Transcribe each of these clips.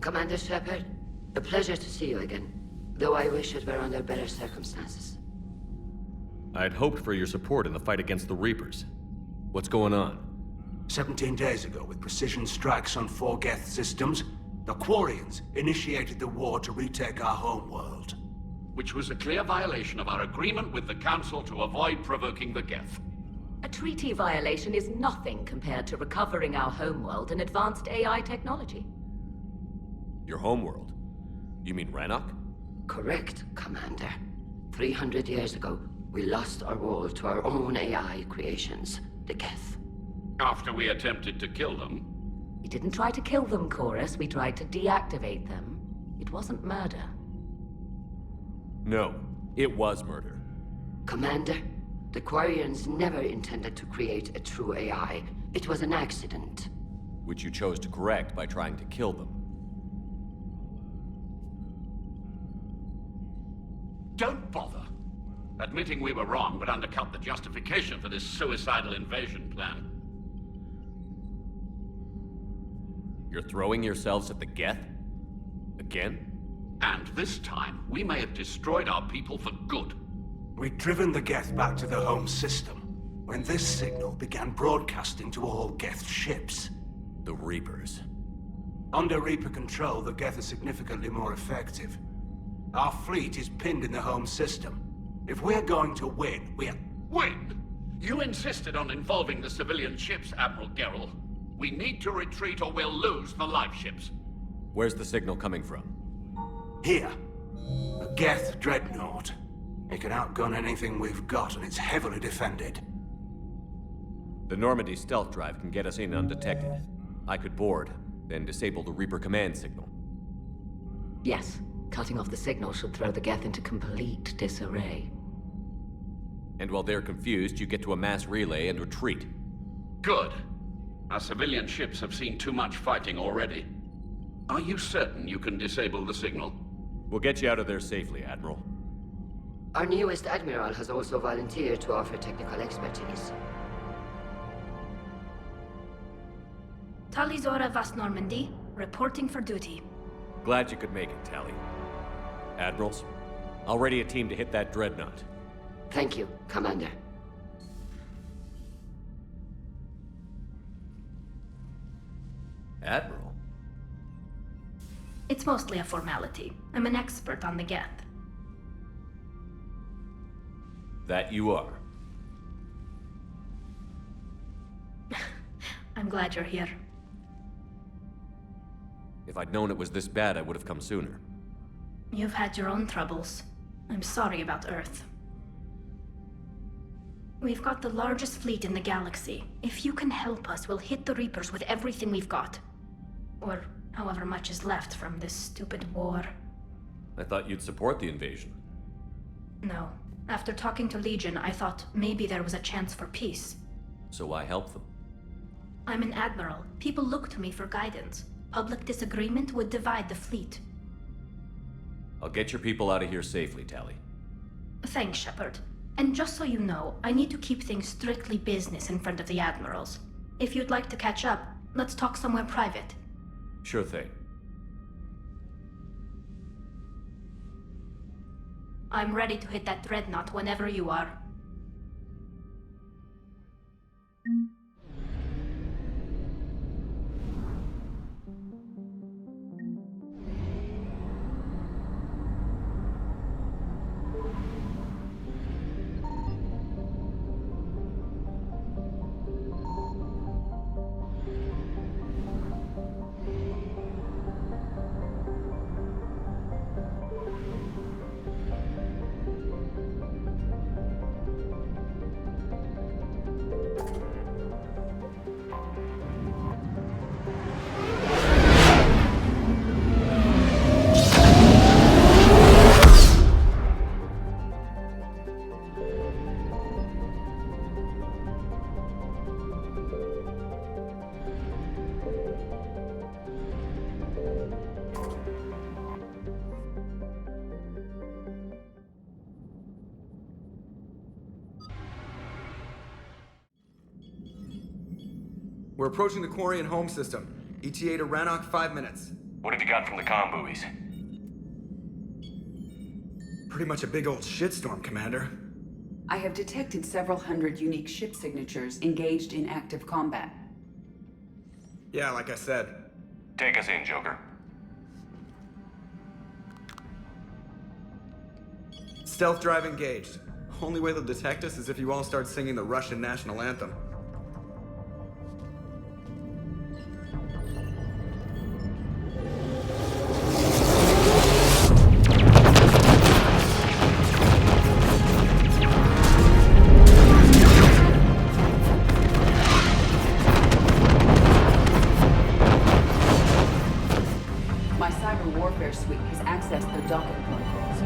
Commander Shepard, a pleasure to see you again, though I wish it were under better circumstances. I'd hoped for your support in the fight against the Reapers. What's going on? 17 days ago, with precision strikes on 4 Geth systems, the Quarians initiated the war to retake our homeworld. Which was a clear violation of our agreement with the Council to avoid provoking the Geth. A treaty violation is nothing compared to recovering our homeworld and advanced AI technology. Your homeworld? You mean Rannoch? Correct, Commander. 300 years ago, we lost our world to our own AI creations, the Geth. After we attempted to kill them. We didn't try to kill them, Chorus. We tried to deactivate them. It wasn't murder. No, it was murder. Commander, the Quarians never intended to create a true AI. It was an accident. Which you chose to correct by trying to kill them. Don't bother. Admitting we were wrong would undercut the justification for this suicidal invasion plan. You're throwing yourselves at the Geth? Again? And this time, we may have destroyed our people for good. We'd driven the Geth back to the home system, when this signal began broadcasting to all Geth ships. The Reapers. Under Reaper control, the Geth are significantly more effective. Our fleet is pinned in the home system. If we're going to win, Win? You insisted on involving the civilian ships, Admiral Gerrel. We need to retreat or we'll lose the live ships. Where's the signal coming from? Here. A Geth dreadnought. It can outgun anything we've got, and it's heavily defended. The Normandy stealth drive can get us in undetected. I could board, then disable the Reaper command signal. Yes, cutting off the signal should throw the Geth into complete disarray. And while they're confused, you get to a mass relay and retreat. Good. Our civilian ships have seen too much fighting already. Are you certain you can disable the signal? We'll get you out of there safely, Admiral. Our newest Admiral has also volunteered to offer technical expertise. Talizora Vast Normandy, reporting for duty. Glad you could make it, Tally. Admirals, I'll ready a team to hit that dreadnought. Thank you, Commander. Admiral? It's mostly a formality. I'm an expert on the Geth. That you are. I'm glad you're here. If I'd known it was this bad, I would have come sooner. You've had your own troubles. I'm sorry about Earth. We've got the largest fleet in the galaxy. If you can help us, we'll hit the Reapers with everything we've got. Or however much is left from this stupid war. I thought you'd support the invasion. No. After talking to Legion, I thought maybe there was a chance for peace. So why help them? I'm an admiral. People look to me for guidance. Public disagreement would divide the fleet. I'll get your people out of here safely, Tally. Thanks, Shepard. And just so you know, I need to keep things strictly business in front of the admirals. If you'd like to catch up, let's talk somewhere private. Sure thing. I'm ready to hit that dreadnought whenever you are. We're approaching the Quarian home system. ETA to Rannoch, 5 minutes. What have you got from the comm buoys? Pretty much a big old shitstorm, Commander. I have detected several hundred unique ship signatures engaged in active combat. Yeah, like I said. Take us in, Joker. Stealth drive engaged. Only way they'll detect us is if you all start singing the Russian national anthem. My cyber warfare suite has accessed their docking protocols.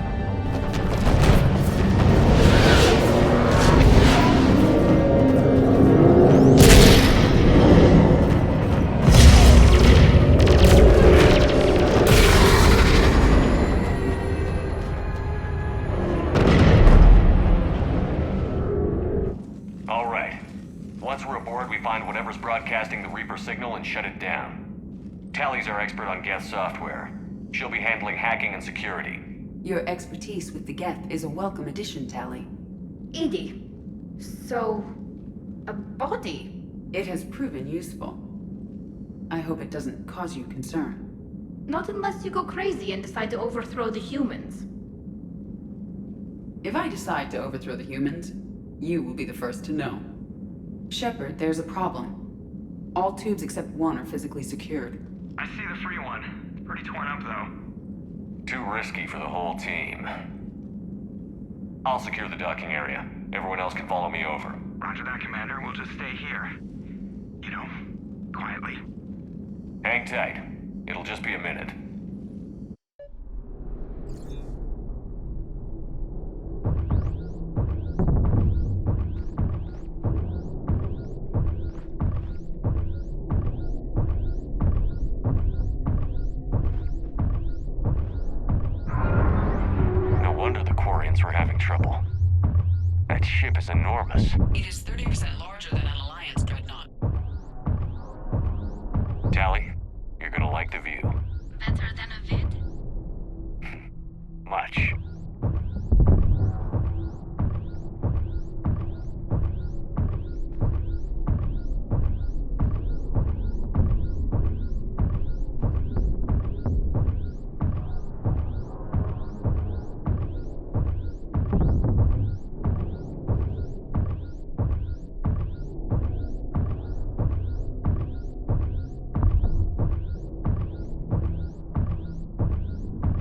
All right. Once we're aboard, we find whatever's broadcasting the Reaper signal and shut it down. Tally's our expert on Geth software. She'll be handling hacking and security. Your expertise with the Geth is a welcome addition, Tally. Edie, so... a body? It has proven useful. I hope it doesn't cause you concern. Not unless you go crazy and decide to overthrow the humans. If I decide to overthrow the humans, you will be the first to know. Shepard, there's a problem. All tubes except one are physically secured. I see the free one. It's pretty torn up, though. Too risky for the whole team. I'll secure the docking area. Everyone else can follow me over. Roger that, Commander. We'll just stay here. You know, quietly. Hang tight. It'll just be a minute. No wonder the Quarians were having trouble. That ship is enormous. It is 30% larger than an Alliance dreadnought. Tally, you're gonna like the view. Better than a vid? Much.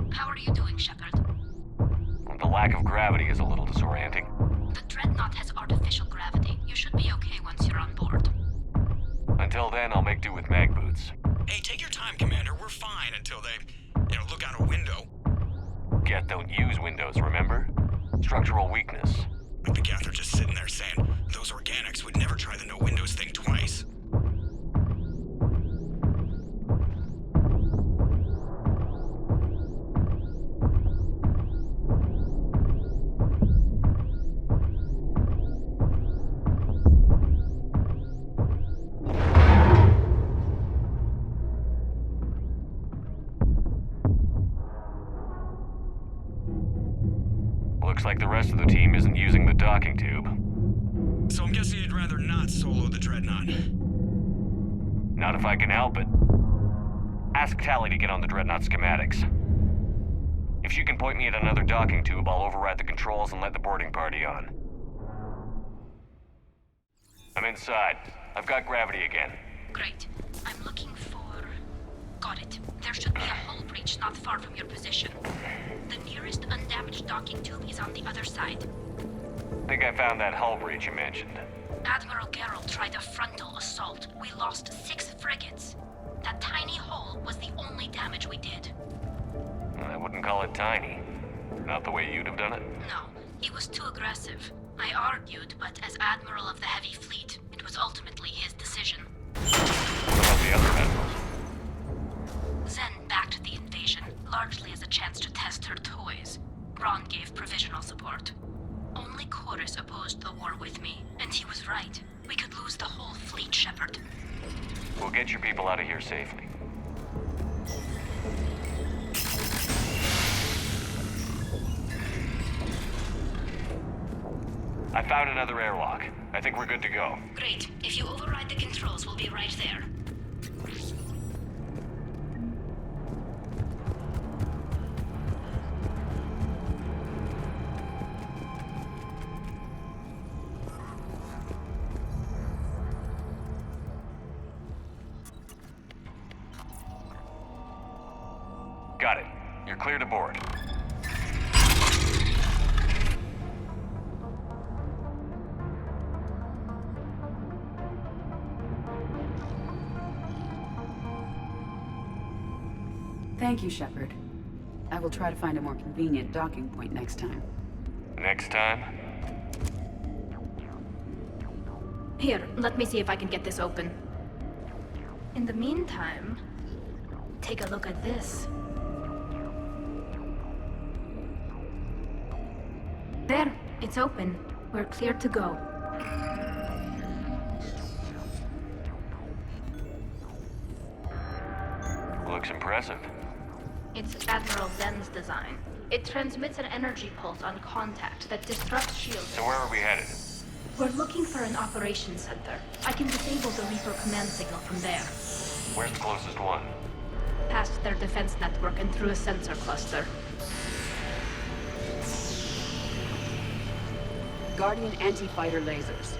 How are you doing, Shepard? The lack of gravity is a little disorienting. The Dreadnought has artificial gravity. You should be okay once you're on board. Until then, I'll make do with mag boots. Hey, take your time, Commander. We're fine until they, look out a window. Geth don't use windows, remember? Structural weakness. Like the Geth are just sitting there saying, those organics would never try the no windows thing twice. Looks like the rest of the team isn't using the docking tube. So I'm guessing you'd rather not solo the Dreadnought. Not if I can help it. Ask Tally to get on the Dreadnought schematics. If she can point me at another docking tube, I'll override the controls and let the boarding party on. I'm inside. I've got gravity again. Great. I'm looking for... Got it. There should be a hull breach not far from your position. The nearest undamaged docking tube is on the other side. Think I found that hull breach you mentioned. Admiral Geralt tried a frontal assault. We lost 6 frigates. That tiny hole was the only damage we did. I wouldn't call it tiny. Not the way you'd have done it. No, he was too aggressive. I argued, but as Admiral of the Heavy Fleet, it was ultimately his decision. What about the other admirals? Zen backed the invasion, largely as a chance to test her toys. Ron gave provisional support. Only Chorus opposed the war with me, and he was right. We could lose the whole fleet, Shepard. We'll get your people out of here safely. I found another airlock. I think we're good to go. Great. If you override the controls, we'll be right there. Got it. You're clear to board. Thank you, Shepard. I will try to find a more convenient docking point next time. Next time? Here, let me see if I can get this open. In the meantime, take a look at this. There, it's open. We're clear to go. Looks impressive. It's Admiral Zen's design. It transmits an energy pulse on contact that disrupts shields. So where are we headed? We're looking for an operations center. I can disable the Reaper command signal from there. Where's the closest one? Past their defense network and through a sensor cluster. Guardian anti-fighter lasers.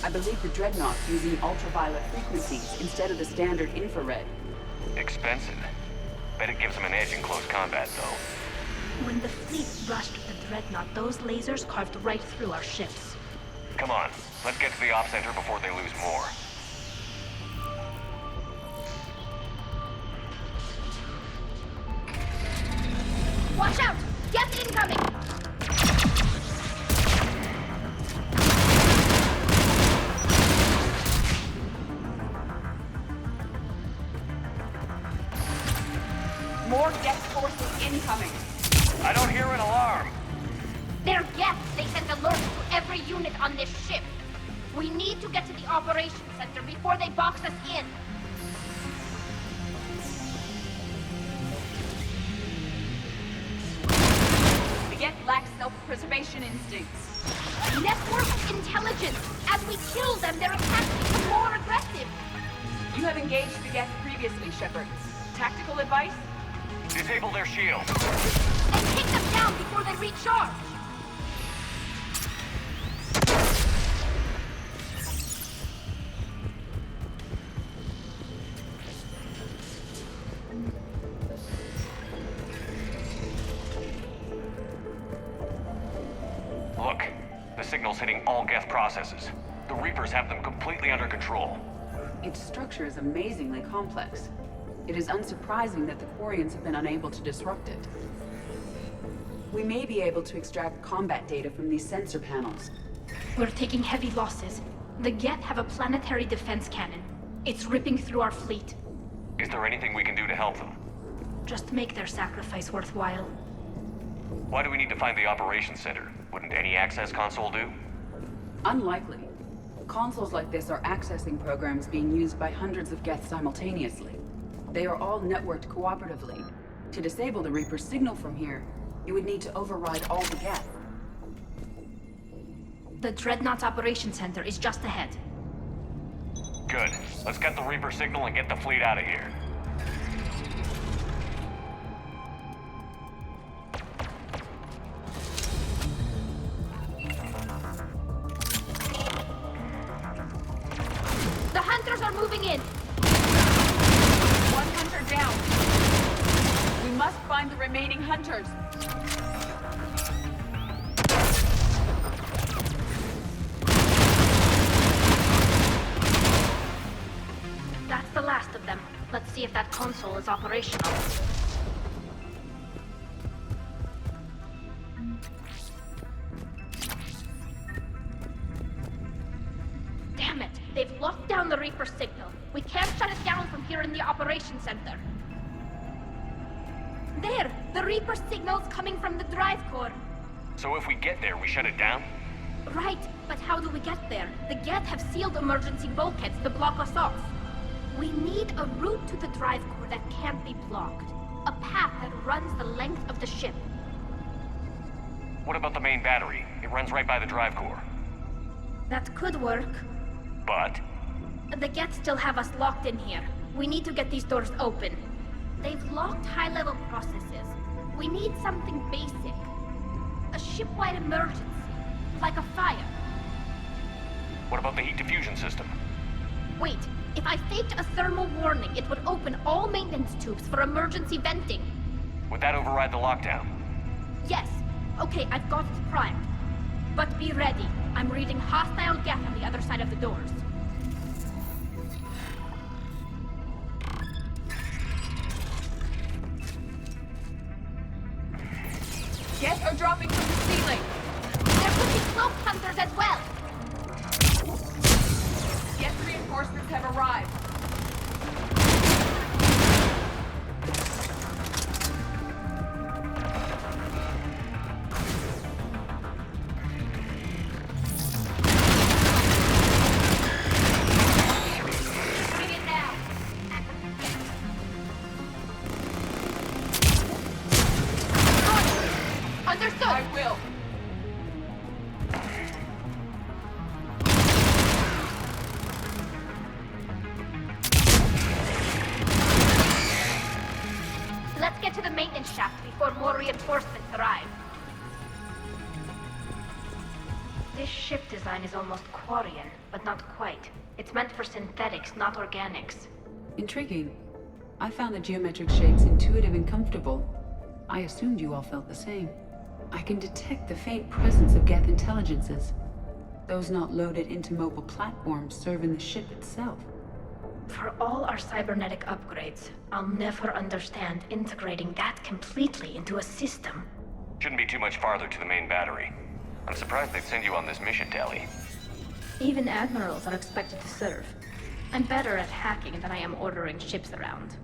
I believe the Dreadnought's using ultraviolet frequencies instead of the standard infrared. Expensive. Bet it gives them an edge in close combat, though. When the fleet rushed the Dreadnought, those lasers carved right through our ships. Come on, let's get to the op center before they lose more. Watch out! Get incoming! More Geth forces incoming. I don't hear an alarm. They're Geth. They sent alerts to every unit on this ship. We need to get to the operations center before they box us in. The Geth lack self-preservation instincts. Network intelligence. As we kill them, their attacks become more aggressive. You have engaged the Geth previously, Shepard. Tactical advice? Disable their shields. And take them down before they recharge. Look, the signal's hitting all Geth processes. The Reapers have them completely under control. Its structure is amazingly complex. It is unsurprising that the Quarians have been unable to disrupt it. We may be able to extract combat data from these sensor panels. We're taking heavy losses. The Geth have a planetary defense cannon. It's ripping through our fleet. Is there anything we can do to help them? Just make their sacrifice worthwhile. Why do we need to find the operations center? Wouldn't any access console do? Unlikely. Consoles like this are accessing programs being used by hundreds of Geth simultaneously. They are all networked cooperatively. To disable the Reaper's signal from here, you would need to override all the Geth. The Dreadnought's Operations Center is just ahead. Good. Let's get the Reaper signal and get the fleet out of here. The hunters are moving in. One hunter down. We must find the remaining hunters. That's the last of them. Let's see if that console is operational. Damn it. They've locked down the Reaper signal. We can't shut it down from here in the operations center. There! The Reaper signal's coming from the drive core. So if we get there, we shut it down? Right, but how do we get there? The Geth have sealed emergency bulkheads to block us off. We need a route to the drive core that can't be blocked. A path that runs the length of the ship. What about the main battery? It runs right by the drive core. That could work. But The Geth still have us locked in here. We need to get these doors open. They've locked high-level processes. We need something basic. A ship-wide emergency. Like a fire. what about the heat diffusion system? Wait, if I faked a thermal warning, it would open all maintenance tubes for emergency venting. Would that override the lockdown? Yes. Okay, I've got it primed. But be ready. I'm reading hostile Geth on the other side of the doors. Geth are dropping from the ceiling! There could be cloak hunters as well! Geth reinforcements have arrived. Bring it now! Understood! I will. Let's get to the maintenance shaft before more reinforcements arrive. This ship design is almost Quarian, but not quite. It's meant for synthetics, not organics. Intriguing. I found the geometric shapes intuitive and comfortable. I assumed you all felt the same. I can detect the faint presence of Geth intelligences. Those not loaded into mobile platforms serve in the ship itself. For all our cybernetic upgrades, I'll never understand integrating that completely into a system. Shouldn't be too much farther to the main battery. I'm surprised they'd send you on this mission, Tally. Even admirals are expected to serve. I'm better at hacking than I am ordering ships around.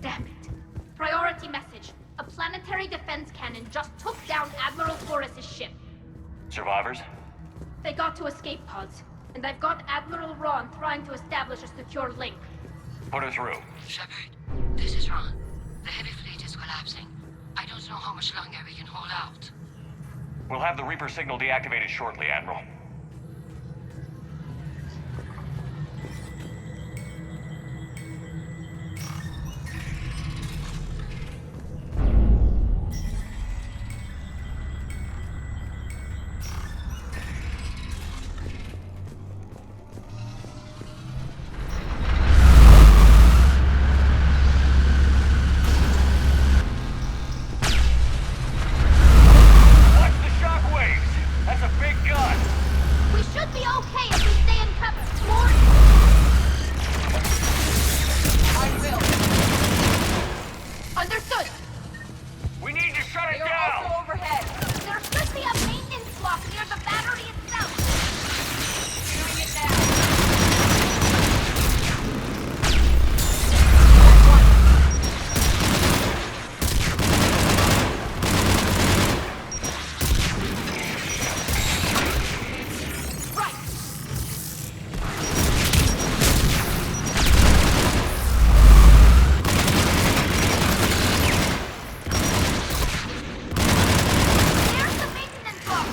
Damn it. Priority message. A planetary defense cannon just took down Admiral Forrest's ship. Survivors? They got to escape pods, and I've got Admiral Ron trying to establish a secure link. Put her through. Shepard, this is Ron. The heavy fleet is collapsing. I don't know how much longer we can hold out. We'll have the Reaper signal deactivated shortly, Admiral. Watch the shockwaves! That's a big gun! We should be okay if we stay in cover. More. I will. Understood. We need to shut it They are down! also overhead. There should be a maintenance block near the battery itself. Doing it now. Right. There's the maintenance block.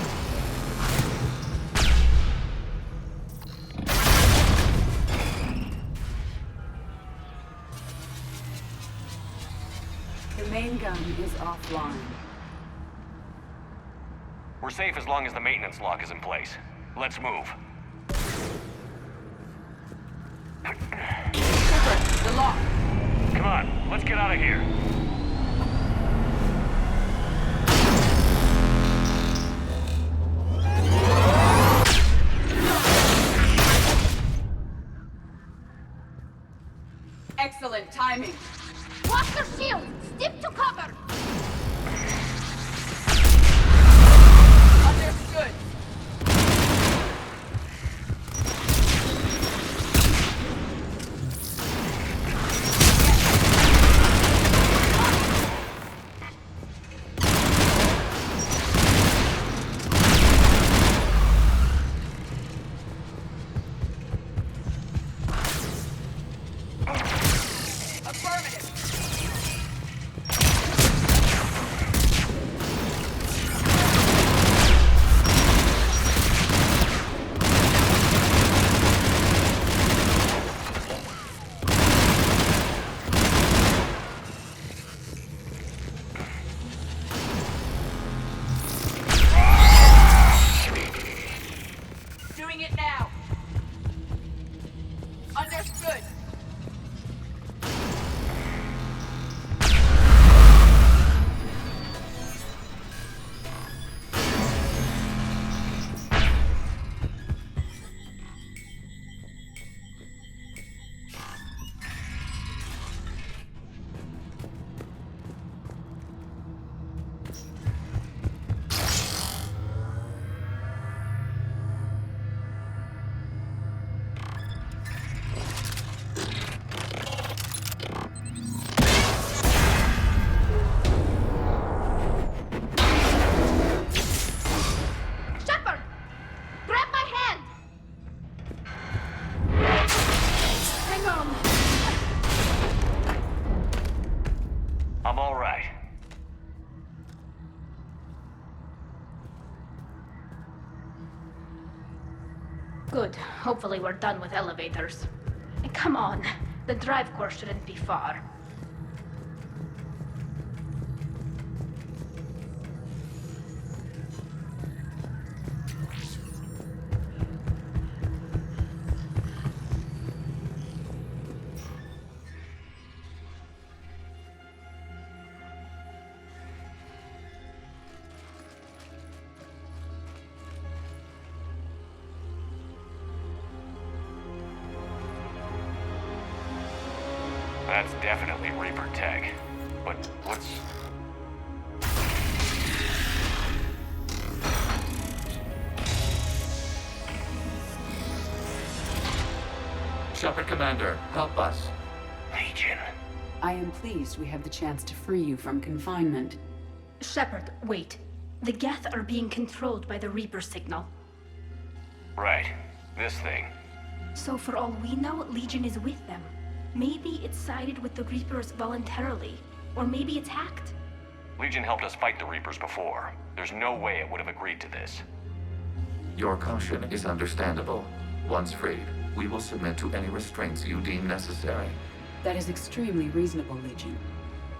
The main gun is offline. We're safe as long as the maintenance lock is in place. Let's move. Shepard, the lock. Come on, let's get out of here. Excellent timing. Watch your shield. Stick to cover. Understood. Good. Hopefully we're done with elevators. Come on. The drive course shouldn't be far. That's definitely Reaper tech. But what's... Shepard Commander, help us. Legion. I am pleased we have the chance to free you from confinement. Shepard, wait. The Geth are being controlled by the Reaper signal. Right. This thing. So for all we know, Legion is with them. Maybe it sided with the Reapers voluntarily. Or maybe it's hacked. Legion helped us fight the Reapers before. There's no way it would have agreed to this. Your caution is understandable. Once freed, we will submit to any restraints you deem necessary. That is extremely reasonable, Legion.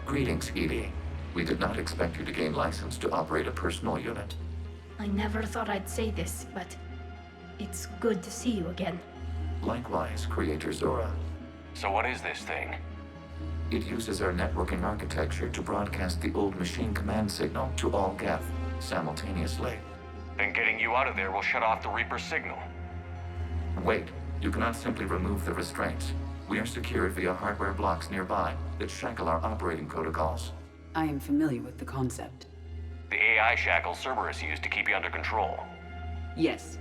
Greetings, Edie. We did not expect you to gain license to operate a personal unit. I never thought I'd say this, but it's good to see you again. Likewise, Creator Zora. So what is this thing? It uses our networking architecture to broadcast the old machine command signal to all Geth simultaneously. Then getting you out of there will shut off the Reaper signal. Wait, you cannot simply remove the restraints. We are secured via hardware blocks nearby that shackle our operating protocols. I am familiar with the concept. The AI shackles Cerberus used to keep you under control. Yes.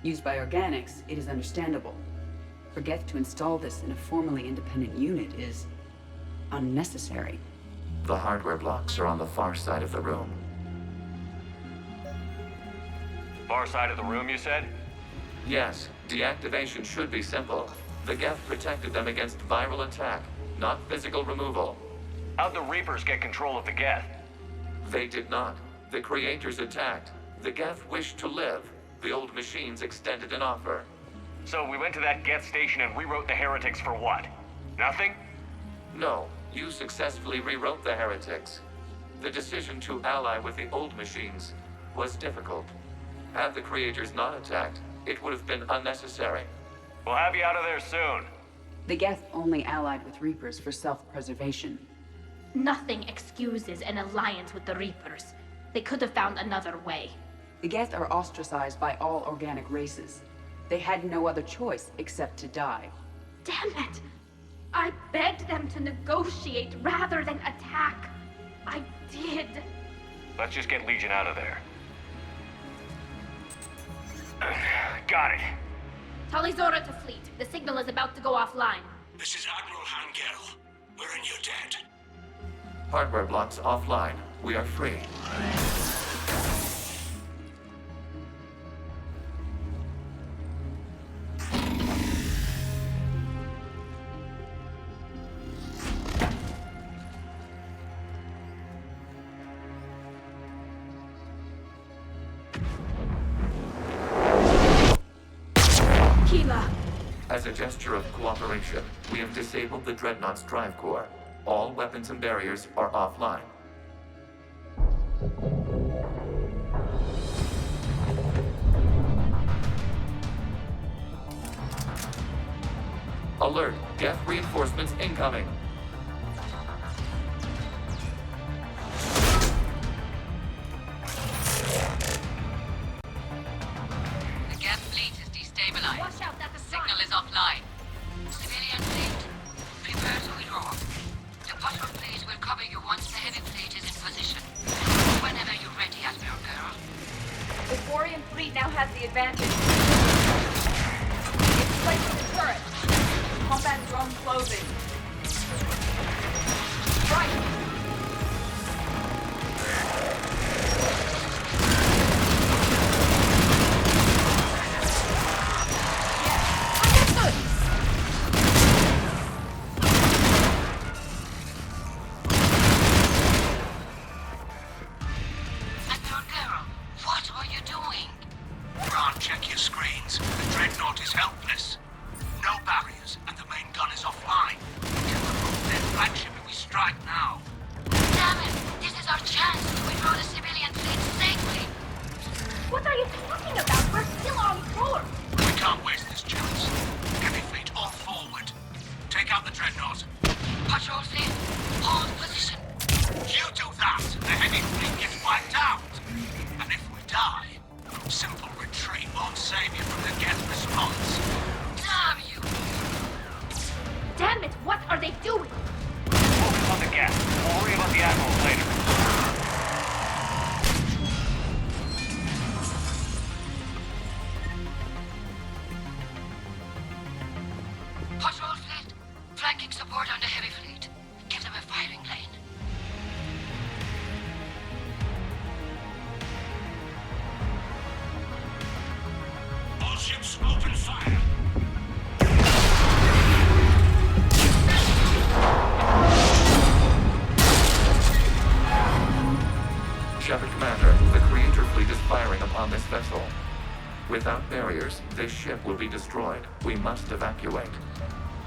Used by organics, it is understandable. For Geth to install this in a formally independent unit is unnecessary. The hardware blocks are on the far side of the room. Far side of the room, you said? Yes, deactivation should be simple. The Geth protected them against viral attack, not physical removal. How'd the Reapers get control of the Geth? They did not. The Creators attacked. The Geth wished to live. The old machines extended an offer. So we went to that Geth station and rewrote the heretics for what? Nothing? No, you successfully rewrote the heretics. The decision to ally with the old machines was difficult. Had the Creators not attacked, it would have been unnecessary. We'll have you out of there soon. The Geth only allied with Reapers for self-preservation. Nothing excuses an alliance with the Reapers. They could have found another way. The Geth are ostracized by all organic races. They had no other choice except to die. Damn it! I begged them to negotiate rather than attack. I did. Let's just get Legion out of there. Got it. Tali Zora to fleet. The signal is about to go offline. This is Admiral Hangel. We're in your debt. Hardware blocks offline. We are free. As a gesture of cooperation, we have disabled the Dreadnought's drive core. All weapons and barriers are offline. Alert! Geth reinforcements incoming! The Geth fleet is destabilized. Watch out, that's a Signal is offline. Civilian fleet, prepare to withdraw. The bottom plate will cover you once the heavy plate is in position. Whenever you're ready, Admiral Girl. The Quarian fleet now has the advantage. It's placing the turret. Combat drone closing. Right. Admiral Girl, what are you doing? Ron, check your screens. The Dreadnought is helpless. No barriers, and the main gun is offline. Get them from their flagship if we strike now. Damn it! This is our chance to withdraw the civilian fleet safely. What are you talking about? We're still on board. We can't waste this chance. Heavy fleet all forward. Take out the Dreadnought. Patrol fleet, hold position. You do that, the heavy fleet gets wiped out. And if we die, simple retreat won't save you from the Geth response. Damn you! Damn it, what are they doing? Focus on the gas. We'll worry about the admirals later. Patrol fleet, flanking support on the heavy fleet. Give them a firing lane. All ships open fire. Shepard Commander, the Creator fleet is firing upon this vessel. Without barriers, this ship will be destroyed. We must evacuate.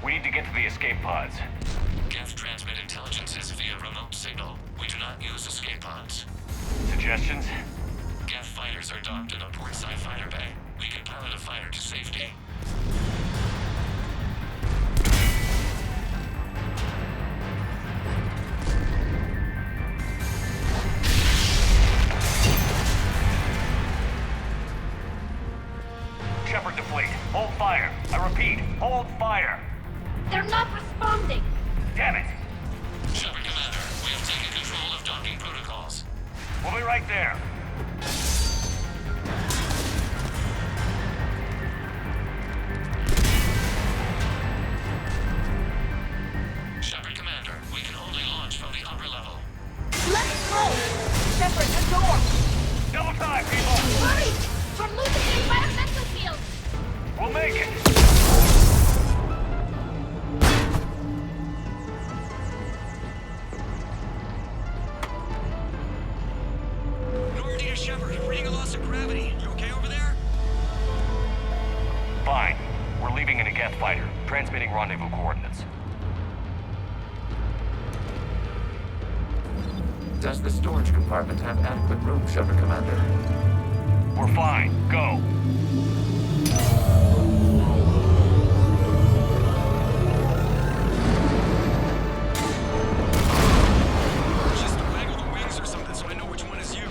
We need to get to the escape pods. Geth transmit intelligences via remote signal. We do not use escape pods. Suggestions? Geth fighters are docked in a portside fighter bay. We can pilot a fighter to safety. Shepard to fleet. Hold fire. I repeat, hold fire. They're not responding. Damn it. Shepard Commander, we have taken control of docking protocols. We'll be right there. Shepard Commander, we can only launch from the upper level. Let's go! Shepard, the door! Double time, people. Hurry! We're losing the environmental field! We'll make it. Normandy Shepard, reading a loss of gravity. You okay over there? Fine. We're leaving in a Geth fighter, transmitting rendezvous coordinates. Does the storage compartment have adequate room, Shepard Commander? We're fine. Go. Just waggle the wings or something so I know which one is you.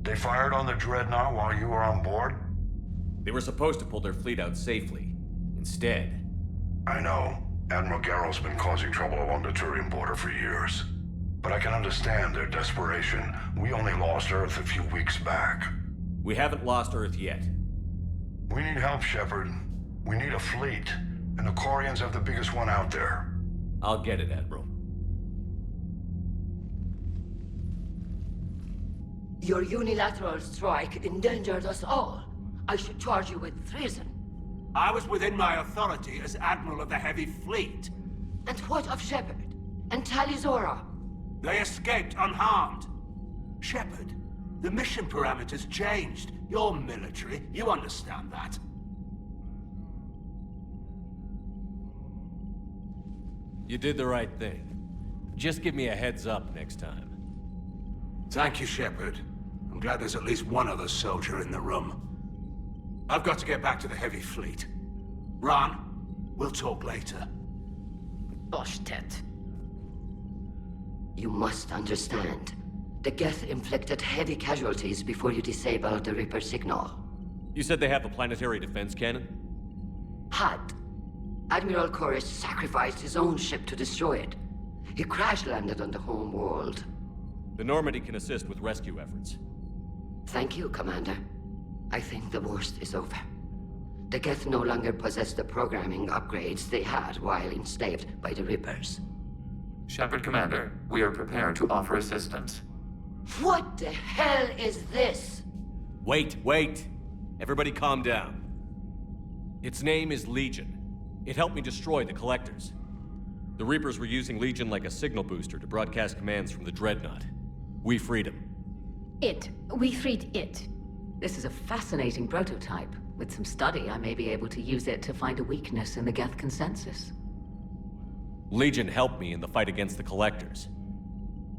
They fired on the Dreadnought while you were on board? They were supposed to pull their fleet out safely. Instead... I know. Admiral Garrow's been causing trouble along the Turian border for years. But I can understand their desperation. We only lost Earth a few weeks back. We haven't lost Earth yet. We need help, Shepard. We need a fleet. And the Quarians have the biggest one out there. I'll get it, Admiral. Your unilateral strike endangered us all. I should charge you with treason. I was within my authority as Admiral of the Heavy Fleet. And what of Shepard? And Talizora? They escaped unharmed. Shepard, the mission parameters changed. You're military, you understand that. You did the right thing. Just give me a heads up next time. Thank you, Shepard. I'm glad there's at least one other soldier in the room. I've got to get back to the Heavy Fleet. Ron, we'll talk later. Boshtet. You must understand. The Geth inflicted heavy casualties before you disabled the Reaper signal. You said they have a planetary defense cannon? Had. Admiral Koris sacrificed his own ship to destroy it. He crash-landed on the home world. The Normandy can assist with rescue efforts. Thank you, Commander. I think the worst is over. The Geth no longer possess the programming upgrades they had while enslaved by the Reapers. Shepard, Commander, we are prepared to offer assistance. What the hell is this? Wait. Everybody calm down. Its name is Legion. It helped me destroy the Collectors. The Reapers were using Legion like a signal booster to broadcast commands from the Dreadnought. We freed him. We freed it. This is a fascinating prototype. With some study, I may be able to use it to find a weakness in the Geth consensus. Legion helped me in the fight against the Collectors.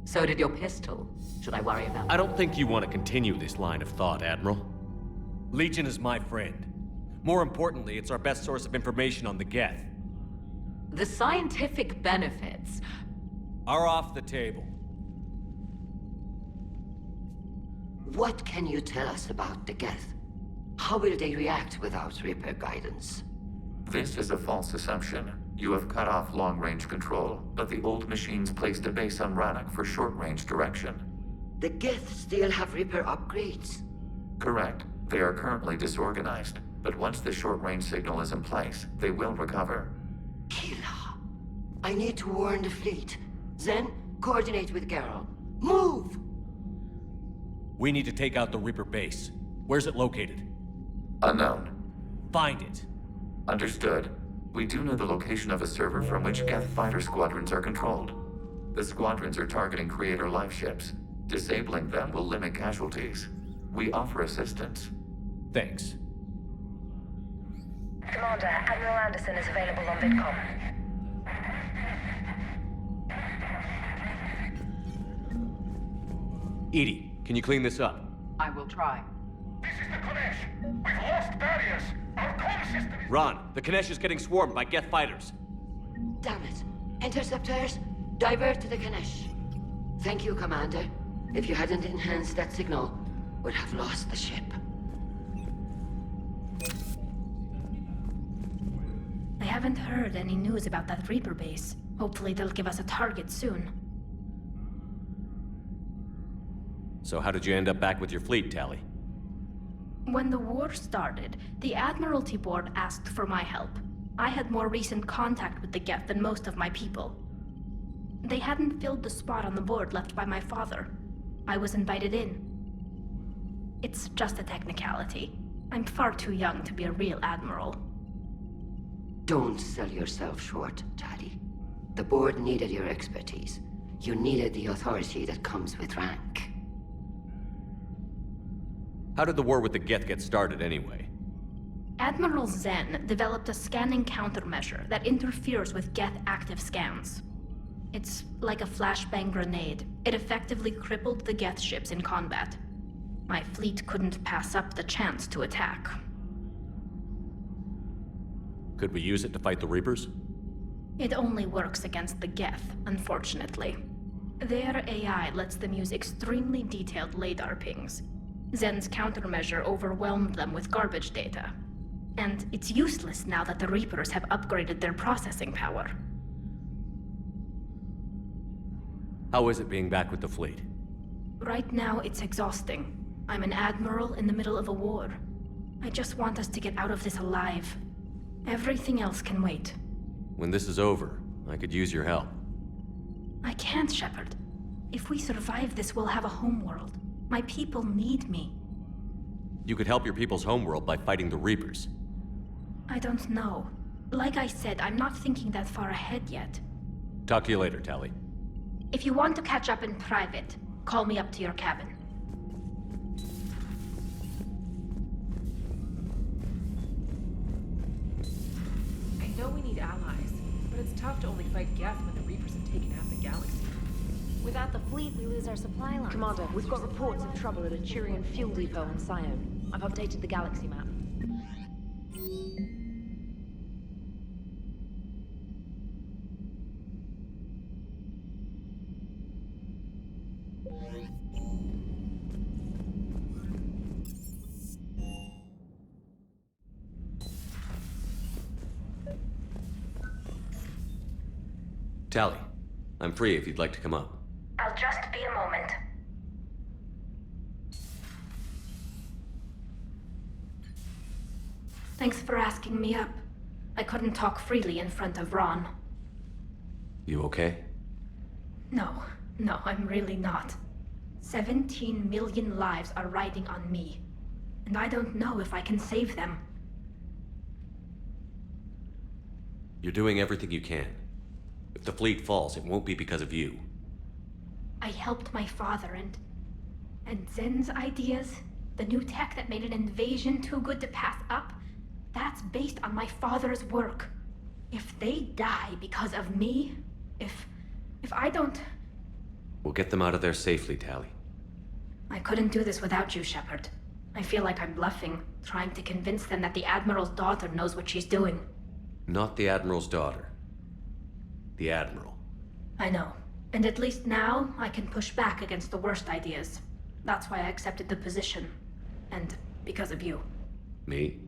So did your pistol. Should I worry about I don't think you want to continue this line of thought, Admiral. Legion is my friend. More importantly, it's our best source of information on the Geth. The scientific benefits are off the table. What can you tell us about the Geth? How will they react without Reaper guidance? This is a false assumption. You have cut off long-range control, but the old machines placed a base on Rannoch for short-range direction. The Geth still have Reaper upgrades? Correct. They are currently disorganized, but once the short-range signal is in place, they will recover. Kila, I need to warn the fleet. Then, coordinate with Geralt. Move! We need to take out the Reaper base. Where's it located? Unknown. Find it. Understood. We do know the location of a server from which Geth fighter squadrons are controlled. The squadrons are targeting Creator life ships. Disabling them will limit casualties. We offer assistance. Thanks. Commander, Admiral Anderson is available on VidCom. Edie, can you clean this up? I will try. This is the Konesh. We've lost barriers. Our comm system is... Ron, the Konesh is getting swarmed by Geth fighters. Damn it. Interceptors, divert to the Ganesh. Thank you, Commander. If you hadn't enhanced that signal, we'd have lost the ship. I haven't heard any news about that Reaper base. Hopefully they'll give us a target soon. So how did you end up back with your fleet, Tali? When the war started, the Admiralty Board asked for my help. I had more recent contact with the Geth than most of my people. They hadn't filled the spot on the board left by my father. I was invited in. It's just a technicality. I'm far too young to be a real admiral. Don't sell yourself short, Tali. The board needed your expertise. You needed the authority that comes with rank. How did the war with the Geth get started anyway? Admiral Zen developed a scanning countermeasure that interferes with Geth active scans. It's like a flashbang grenade. It effectively crippled the Geth ships in combat. My fleet couldn't pass up the chance to attack. Could we use it to fight the Reapers? It only works against the Geth, unfortunately. Their AI lets them use extremely detailed LADAR pings. Zen's countermeasure overwhelmed them with garbage data. And it's useless now that the Reapers have upgraded their processing power. How is it being back with the fleet? Right now, it's exhausting. I'm an admiral in the middle of a war. I just want us to get out of this alive. Everything else can wait. When this is over, I could use your help. I can't, Shepard. If we survive this, we'll have a homeworld. My people need me. You could help your people's homeworld by fighting the Reapers. I don't know. Like I said, I'm not thinking that far ahead yet. Talk to you later, Tali. If you want to catch up in private, call me up to your cabin. I know we need allies, but it's tough to only fight Geth when the Reapers have taken half the galaxy. Without the fleet, we lose our supply lines. Commander, we've got reports of trouble at a Quarian fuel depot on Sion. I've updated the galaxy map. Tali, I'm free if you'd like to come up. I'll just be a moment. Thanks for asking me up. I couldn't talk freely in front of Ron. You okay? No, I'm really not. 17 million lives are riding on me, and I don't know if I can save them. You're doing everything you can. If the fleet falls, it won't be because of you. I helped my father and Zen's ideas, the new tech that made an invasion too good to pass up, that's based on my father's work. If they die because of me, if I don't... We'll get them out of there safely, Tally. I couldn't do this without you, Shepard. I feel like I'm bluffing, trying to convince them that the Admiral's daughter knows what she's doing. Not the Admiral's daughter. The Admiral. I know. And at least now, I can push back against the worst ideas. That's why I accepted the position. And because of you. Me?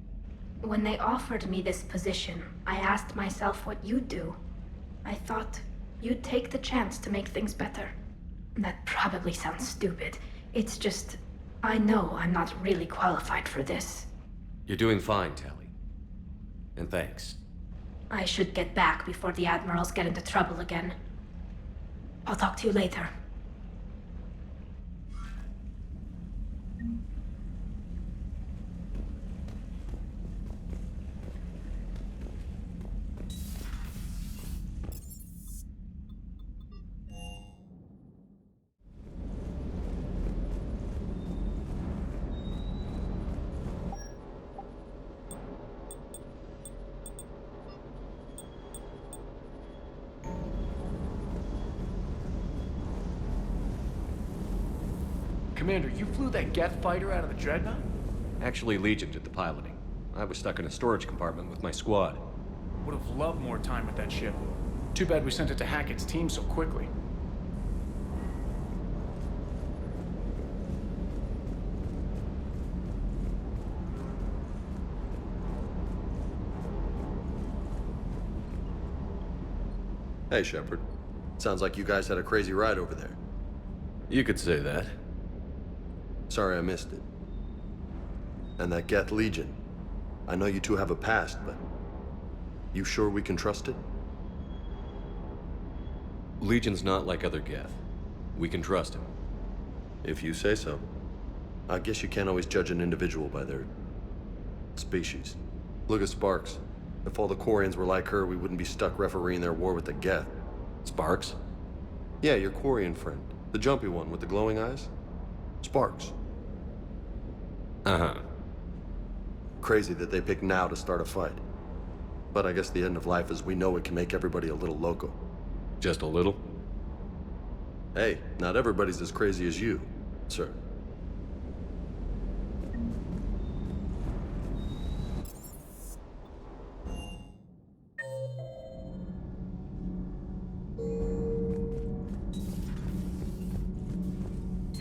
When they offered me this position, I asked myself what you'd do. I thought you'd take the chance to make things better. That probably sounds stupid. It's just, I know I'm not really qualified for this. You're doing fine, Tally. And thanks. I should get back before the Admirals get into trouble again. I'll talk to you later. Commander, you flew that Geth fighter out of the Dreadnought? Actually, Legion did the piloting. I was stuck in a storage compartment with my squad. Would have loved more time with that ship. Too bad we sent it to Hackett's team so quickly. Hey, Shepard. Sounds like you guys had a crazy ride over there. You could say that. Sorry I missed it. And that Geth Legion. I know you two have a past, but... You sure we can trust it? Legion's not like other Geth. We can trust him. If you say so. I guess you can't always judge an individual by their... species. Look at Sparks. If all the Quarians were like her, we wouldn't be stuck refereeing their war with the Geth. Sparks? Yeah, your Quarian friend. The jumpy one with the glowing eyes. Sparks. Uh-huh. Crazy that they pick now to start a fight. But I guess the end of life as we know it can make everybody a little loco. Just a little? Hey, not everybody's as crazy as you, sir.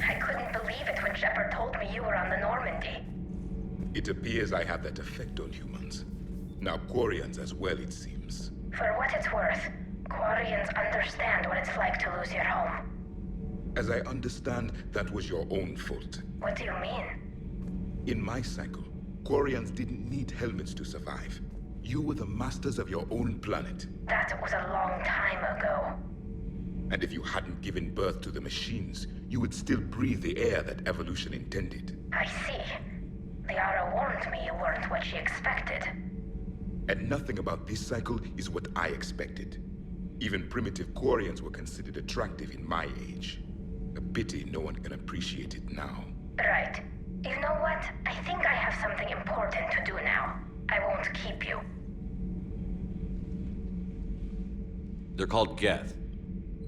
I couldn't believe it when Shepard told me you were on the Normandy. It appears I have that effect on humans. Now Quarians as well, it seems. For what it's worth, Quarians understand what it's like to lose your home. As I understand, that was your own fault. What do you mean? In my cycle, Quarians didn't need helmets to survive. You were the masters of your own planet. That was a long time ago. And if you hadn't given birth to the machines, you would still breathe the air that evolution intended. I see. Liara warned me you weren't what she expected. And nothing about this cycle is what I expected. Even primitive Quarians were considered attractive in my age. A pity no one can appreciate it now. Right. You know what? I think I have something important to do now. I won't keep you. They're called Geth.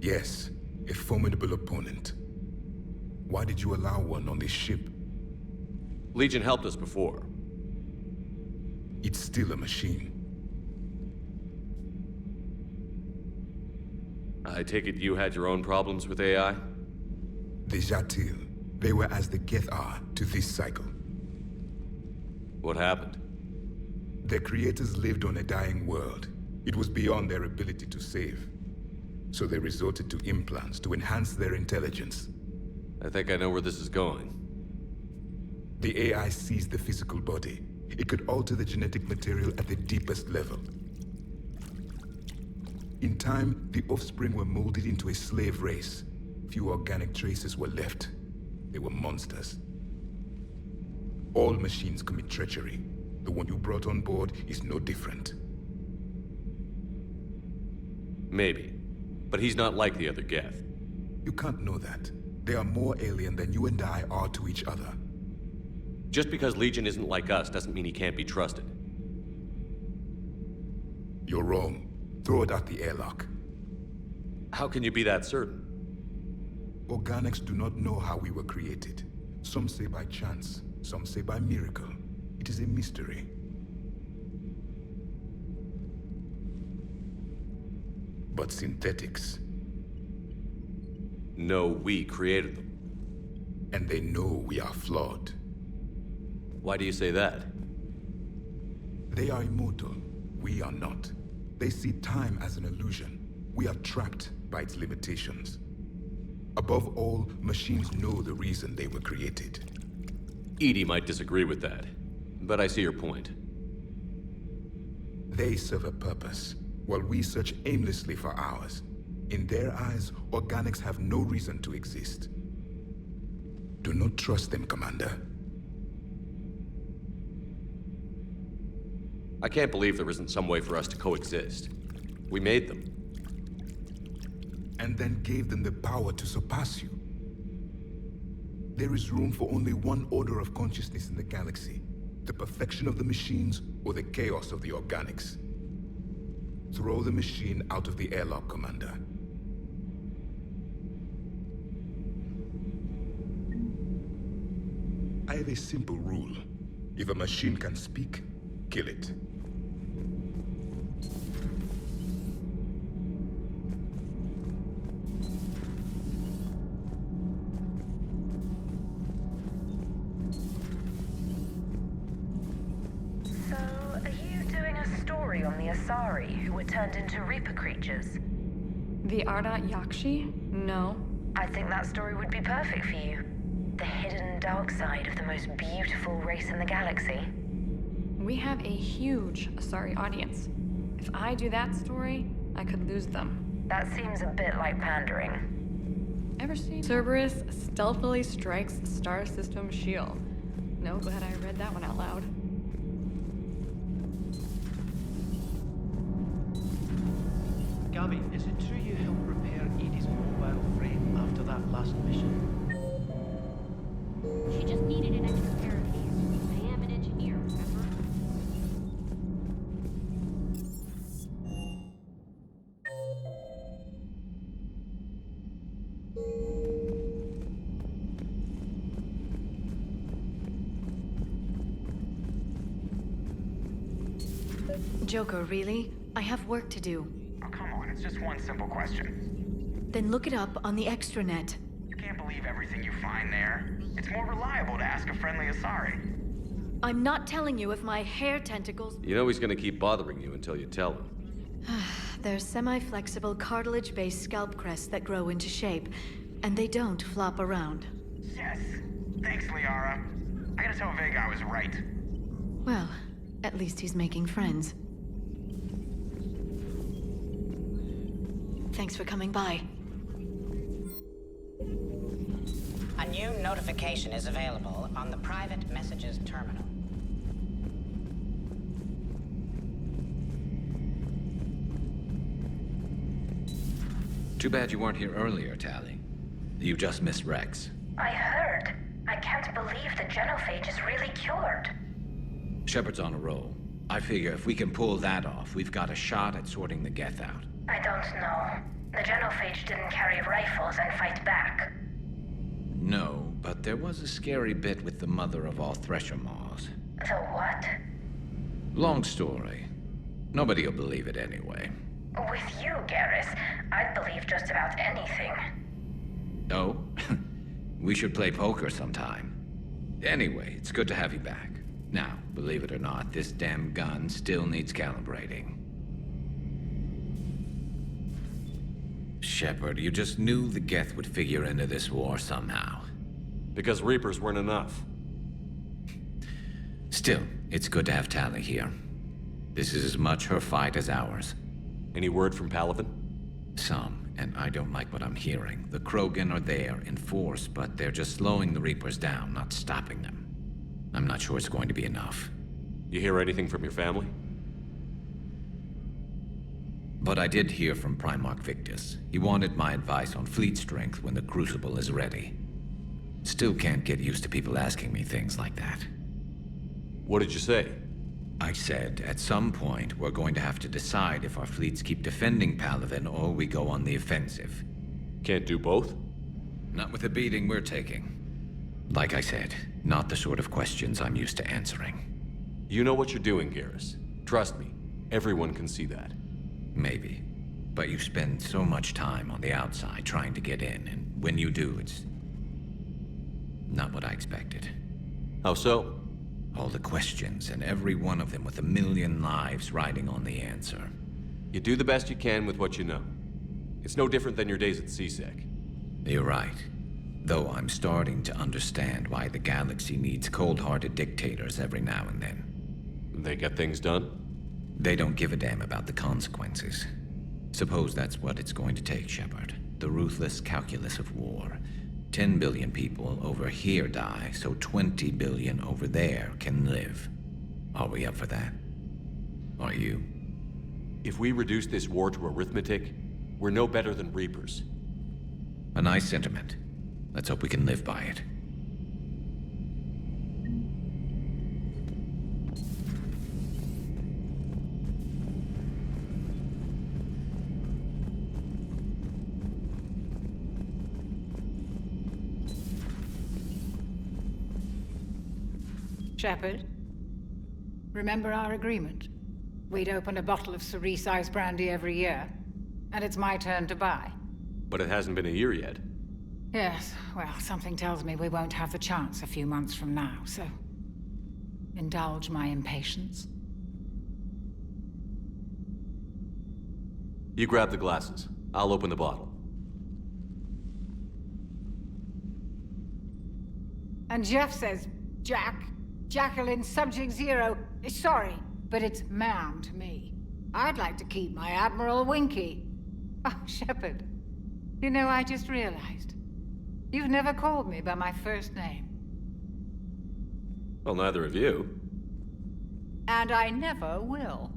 Yes, a formidable opponent. Why did you allow one on this ship? Legion helped us before. It's still a machine. I take it you had your own problems with AI? The Jatil. They were as the Geth are to this cycle. What happened? Their creators lived on a dying world. It was beyond their ability to save. So they resorted to implants to enhance their intelligence. I think I know where this is going. The AI sees the physical body, It could alter the genetic material at the deepest level. In time, the offspring were molded into a slave race. Few organic traces were left. They were monsters. All machines commit treachery. The one you brought on board is no different. Maybe. But he's not like the other Geth. You can't know that. They are more alien than you and I are to each other. Just because Legion isn't like us doesn't mean he can't be trusted. You're wrong. Throw it out the airlock. How can you be that certain? Organics do not know how we were created. Some say by chance, some say by miracle. It is a mystery. But synthetics... No, we created them. And they know we are flawed. Why do you say that? They are immortal. We are not. They see time as an illusion. We are trapped by its limitations. Above all, machines know the reason they were created. Edie might disagree with that, but I see your point. They serve a purpose, while we search aimlessly for ours. In their eyes, organics have no reason to exist. Do not trust them, Commander. I can't believe there isn't some way for us to coexist. We made them. And then gave them the power to surpass you. There is room for only one order of consciousness in the galaxy. The perfection of the machines or the chaos of the organics. Throw the machine out of the airlock, Commander. I have a simple rule. If a machine can speak, kill it. So, are you doing a story on the Asari who were turned into Reaper creatures? The Ardat Yakshi? No. I think that story would be perfect for you. The hidden dark side of the most beautiful race in the galaxy. We have a huge Asari audience. If I do that story, I could lose them. That seems a bit like pandering. Ever seen Cerberus stealthily strikes star system shield? No, glad I read that one out loud. Gabby, is it true you helped repair Edie's mobile frame after that last mission? She just needed an extra pair of hands. I am an engineer, remember? Joker, really? I have work to do. Oh, come on, it's just one simple question. Then look it up on the extranet. You can't believe everything you find there. It's more reliable to ask a friendly Asari. I'm not telling you if my hair tentacles... You know he's gonna keep bothering you until you tell him. They're semi-flexible, cartilage-based scalp crests that grow into shape, and they don't flop around. Yes. Thanks, Liara. I gotta tell Vega I was right. Well, at least he's making friends. Thanks for coming by. A new notification is available on the private messages terminal. Too bad you weren't here earlier, Tally. You just missed Rex. I heard. I can't believe the genophage is really cured. Shepard's on a roll. I figure if we can pull that off, we've got a shot at sorting the Geth out. I don't know. The genophage didn't carry rifles and fight back. No, but there was a scary bit with the mother of all Thresher Maws. The what? Long story. Nobody'll believe it anyway. With you, Garrus, I'd believe just about anything. Oh? We should play poker sometime. Anyway, it's good to have you back. Now, believe it or not, this damn gun still needs calibrating. Shepard, you just knew the Geth would figure into this war somehow. Because Reapers weren't enough. Still, It's good to have Tali here. This is as much her fight as ours. Any word from Palaven? Some, and I don't like what I'm hearing. The Krogan are there in force, but they're just slowing the Reapers down, not stopping them. I'm not sure it's going to be enough. You hear anything from your family? But I did hear from Primarch Victus. He wanted my advice on fleet strength when the Crucible is ready. Still can't get used to people asking me things like that. What did you say? I said, at some point, we're going to have to decide if our fleets keep defending Palaven or we go on the offensive. Can't do both? Not with the beating we're taking. Like I said, not the sort of questions I'm used to answering. You know what you're doing, Garrus. Trust me, everyone can see that. Maybe. But you spend so much time on the outside trying to get in, and when you do, it's not what I expected. How so? All the questions, and every one of them with 1,000,000 lives riding on the answer. You do the best you can with what you know. It's no different than your days at CSEC. You're right. Though I'm starting to understand why the galaxy needs cold-hearted dictators every now and then. They get things done? They don't give a damn about the consequences. Suppose that's what it's going to take, Shepard. The ruthless calculus of war. 10 billion people over here die, so 20 billion over there can live. Are we up for that? Are you? If we reduce this war to arithmetic, we're no better than Reapers. A nice sentiment. Let's hope we can live by it. Shepard, remember our agreement? We'd open a bottle of cerise ice brandy every year, and it's my turn to buy. But it hasn't been a year yet. Yes, well, something tells me we won't have the chance a few months from now, so indulge my impatience. You grab the glasses. I'll open the bottle. And Jeff says, Jacqueline Subject Zero is sorry, but it's ma'am to me. I'd like to keep my Admiral Winky. Oh, Shepard, you know, I just realized. You've never called me by my first name. Well, neither of you. And I never will.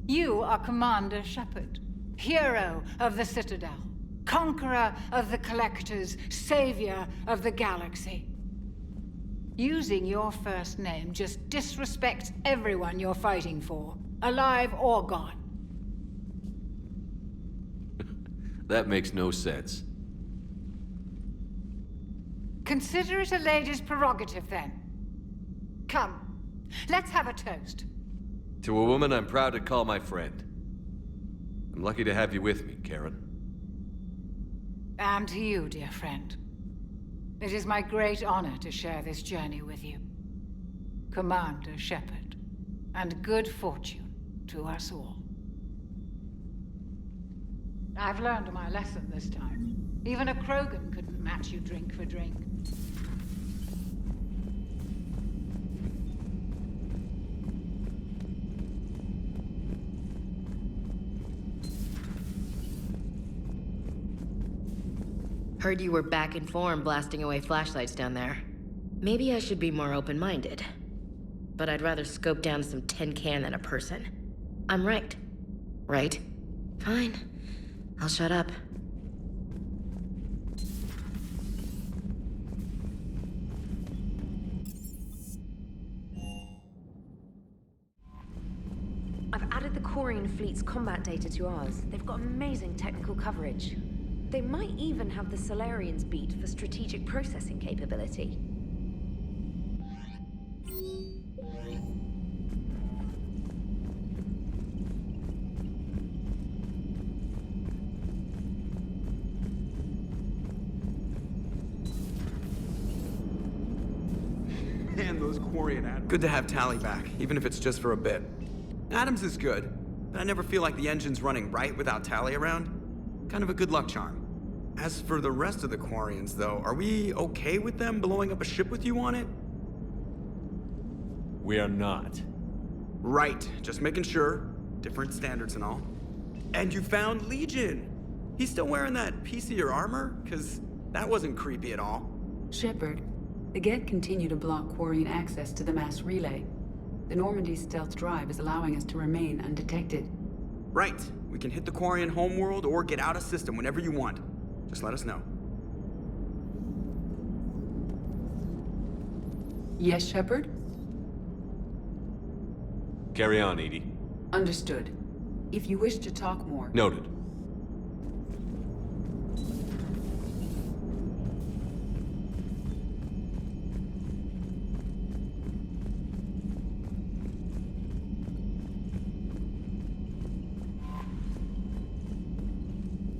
You are Commander Shepard, hero of the Citadel, conqueror of the Collectors, savior of the galaxy. Using your first name just disrespects everyone you're fighting for, alive or gone. That makes no sense. Consider it a lady's prerogative, then. Come, let's have a toast. To a woman I'm proud to call my friend. I'm lucky to have you with me, Karen. And to you, dear friend. It is my great honor to share this journey with you. Commander Shepard. And good fortune to us all. I've learned my lesson this time. Even a Krogan couldn't match you drink for drink. Heard you were back in form blasting away flashlights down there. Maybe I should be more open-minded. But I'd rather scope down some tin can than a person. I'm right. Right? Fine. I'll shut up. I've added the Quarian fleet's combat data to ours. They've got amazing technical coverage. They might even have the Solarians beat for strategic processing capability. Man, those Quarian admirals. Good to have Tali back, even if it's just for a bit. Adams is good, but I never feel like the engine's running right without Tali around. Kind of a good luck charm. As for the rest of the Quarians, though, are we okay with them blowing up a ship with you on it? We are not. Right, just making sure. Different standards and all. And you found Legion! He's still wearing that piece-of-your armor? Cause that wasn't creepy at all. Shepard, the Geth continue to block Quarian access to the mass relay. The Normandy stealth drive is allowing us to remain undetected. Right. We can hit the Quarian homeworld or get out of system whenever you want. Just let us know. Yes, Shepard? Carry on, Edie. Understood. If you wish to talk more... Noted.